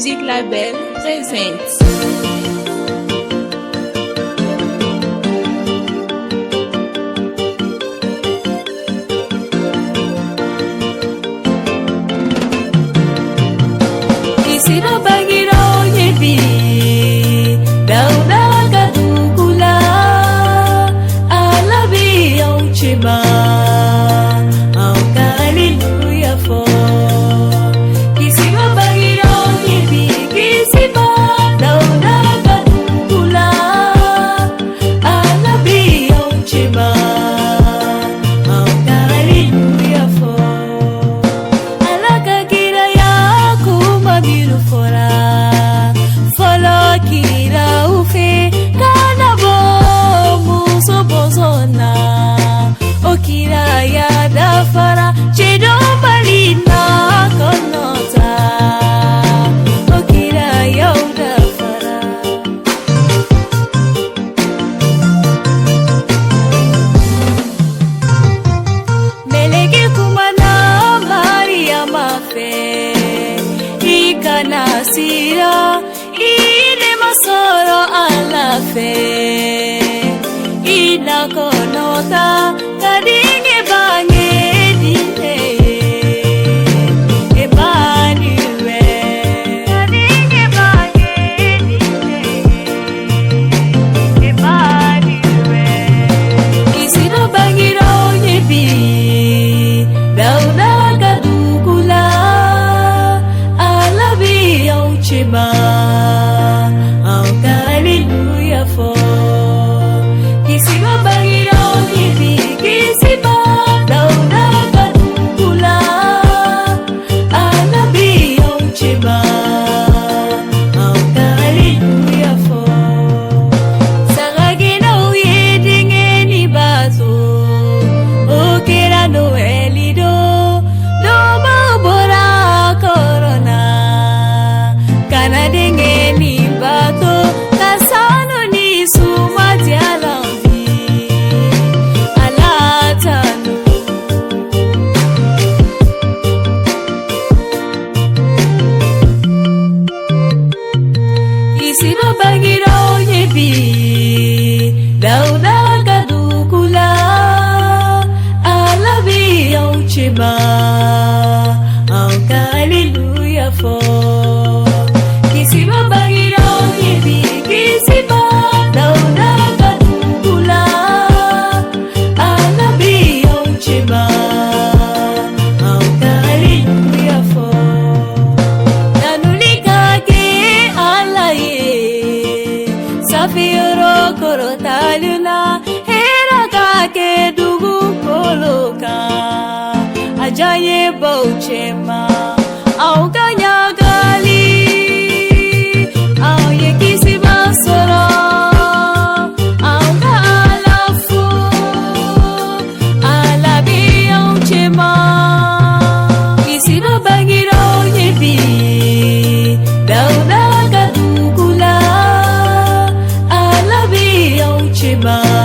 Musique Label présente. Isiro bagiro yebi dauda kadukula alabi yauchima au hallelujah for Isiro bagiro yebi kisiba dauda kadukula alabi yauchima au hallelujah for alaka kira yaku Fora, follow kira ufe kanabo muso bozona okira ya dafara chedo balina konota okira ya dafara meleke kumana Maria mafe Nasira ile masoro ala fe ina konota kadinge bange dite ebaniwe kadinge bange dite ebaniwe isiro bangiro yebi dauda kadukula Chima, au hallelujah for Kisiba bagiro yebi kisiba dauda kadukula alabi au chima au hallelujah for Saragina uyedingeni bazo okera noelido do babora corona Kanadengeni bato kasano ni suma dialambi alatanu Isiro bagiro yebi dauda kadukula alabi yauchima au hallelujah for Kisiba bagiro yebi kisiba dauda kadukula alabi yauchima au hallelujah for nanulika ke alaye safiro korotaluna hera ke dugu koloka ajaye bauchema au ganyagali Chima